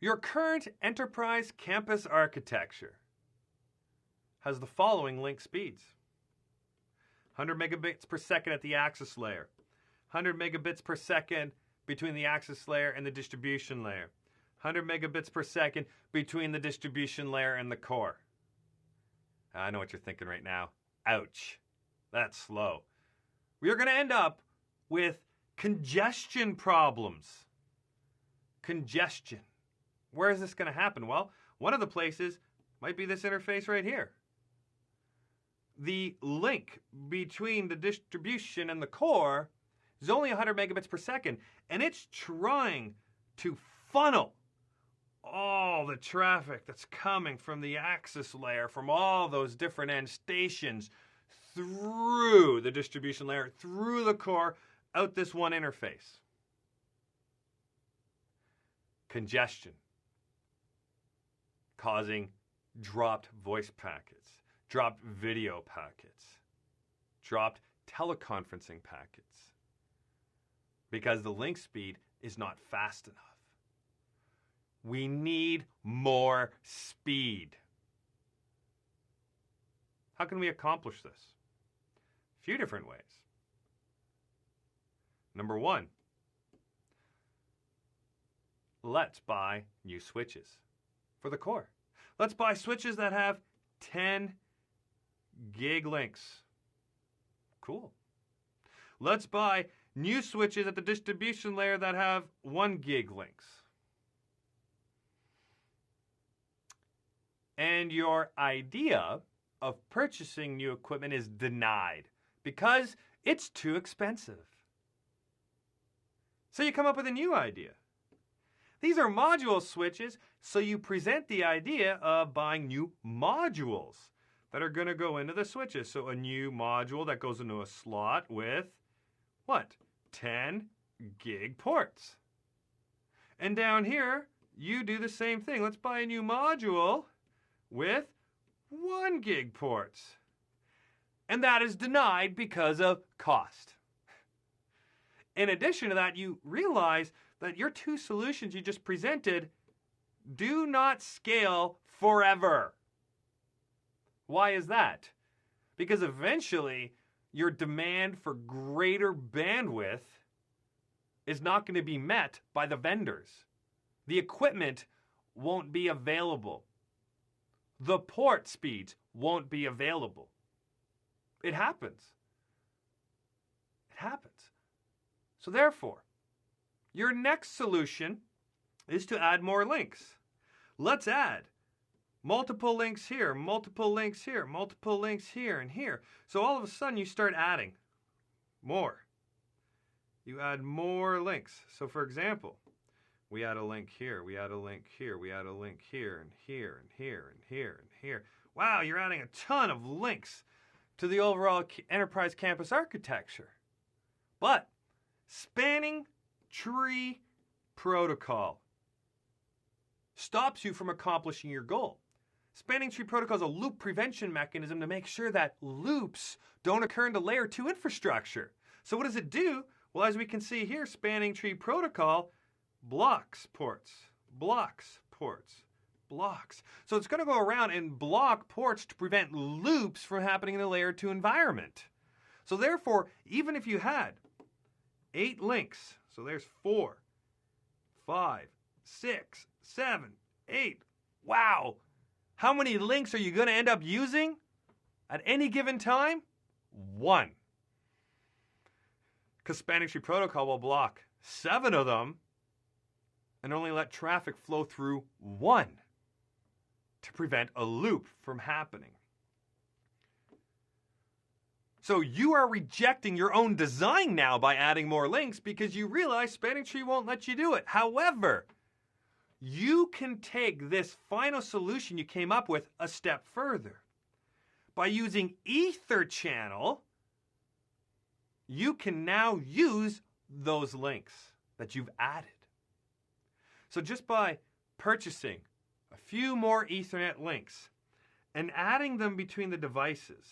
Your current enterprise campus architecture has the following link speeds. 100 megabits per second at the access layer. 100 megabits per second between the access layer and the distribution layer. 100 megabits per second between the distribution layer and the core. I know what you're thinking right now. Ouch. That's slow. We are going to end up with congestion problems. Congestion. Where is this going to happen? Well, one of the places might be this interface right here. The link between the distribution and the core is only 100 megabits per second, and it's trying to funnel all the traffic that's coming from the access layer, from all those different end stations, through the distribution layer, through the core, out this one interface. Congestion, causing dropped voice packets, dropped video packets, dropped teleconferencing packets, because the link speed is not fast enough. We need more speed. How can we accomplish this? A few different ways. Number one, let's buy new switches for the core. Let's buy switches that have 10 gig links. Cool. Let's buy new switches at the distribution layer that have 1 gig links. And your idea of purchasing new equipment is denied because it's too expensive. So you come up with a new idea. These are module switches, so you present the idea of buying new modules that are going to go into the switches. So a new module that goes into a slot with, what? 10 gig ports. And down here, you do the same thing. Let's buy a new module with 1 gig ports. And that is denied because of cost. In addition to that, you realize that your two solutions you just presented do not scale forever. Why is that? Because eventually your demand for greater bandwidth is not going to be met by the vendors. The equipment won't be available. The port speeds won't be available. It happens. It happens. So therefore, your next solution is to add more links. Let's add multiple links here, multiple links here, multiple links here and here. So all of a sudden you start adding more. You add more links. So for example, we add a link here, we add a link here, we add a link here and here and here and here and here. Wow, you're adding a ton of links to the overall enterprise campus architecture. But spanning tree protocol stops you from accomplishing your goal. Spanning tree protocol is a loop prevention mechanism to make sure that loops don't occur into layer 2 infrastructure. So what does it do? Well, as we can see here, spanning tree protocol blocks ports, blocks ports, blocks. So it's going to go around and block ports to prevent loops from happening in the layer 2 environment. So therefore, even if you had 8 links, so there's 4, 5, 6, 7, 8. Wow! How many links are you going to end up using at any given time? 1. Because spanning tree protocol will block 7 of them and only let traffic flow through 1 to prevent a loop from happening. So you are rejecting your own design now by adding more links because you realize spanning tree won't let you do it. However, you can take this final solution you came up with a step further. By using EtherChannel, you can now use those links that you've added. So just by purchasing a few more Ethernet links and adding them between the devices,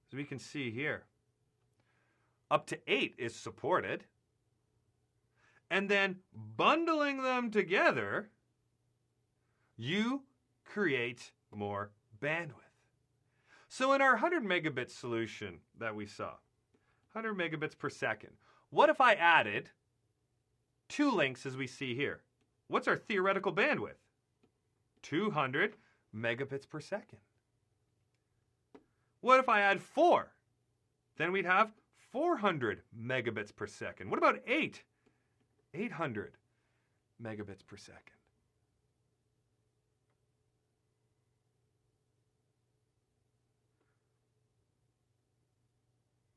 as we can see here, up to 8 is supported. and then bundling them together, you create more bandwidth. So in our 100 megabit solution that we saw, 100 megabits per second, what if I added 2 links as we see here? What's our theoretical bandwidth? 200 megabits per second. What if I add 4? Then we'd have 400 megabits per second. What about 8? 800 megabits per second.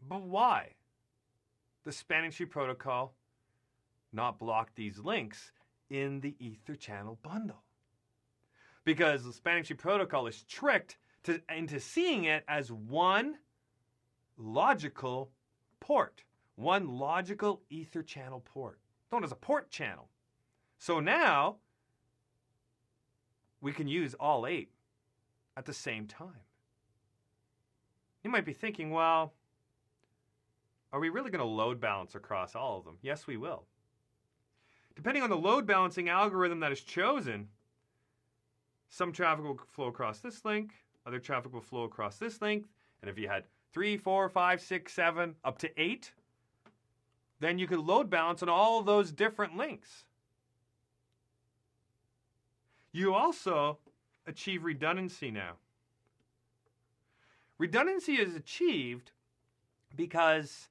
But why? The spanning tree protocol not block these links in the EtherChannel bundle. Because the spanning tree protocol is tricked into seeing it as one logical port, one logical EtherChannel port, known as a port channel. So now we can use all 8 at the same time. You might be thinking, well, are we really going to load balance across all of them? Yes, we will. Depending on the load balancing algorithm that is chosen, some traffic will flow across this link, other traffic will flow across this link, and if you had 3, 4, 5, 6, 7, up to 8, then you could load balance on all of those different links. You also achieve redundancy now. Redundancy is achieved because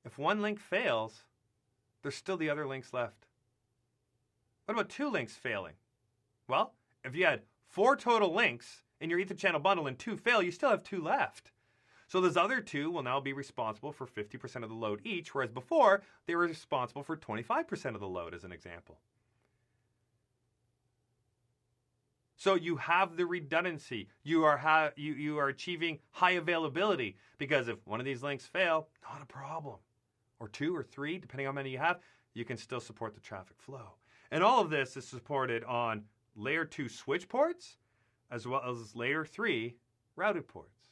if one link fails, there's still the other links left. What about 2 links failing? Well, if you had 4 total links in your EtherChannel bundle and 2 fail, you still have 2 left. So those other 2 will now be responsible for 50% of the load each, whereas before they were responsible for 25% of the load, as an example. So you have the redundancy. You are achieving high availability, because if one of these links fail, not a problem. Or 2 or 3, depending on how many you have, you can still support the traffic flow. And all of this is supported on layer 2 switch ports, as well as layer 3 routed ports.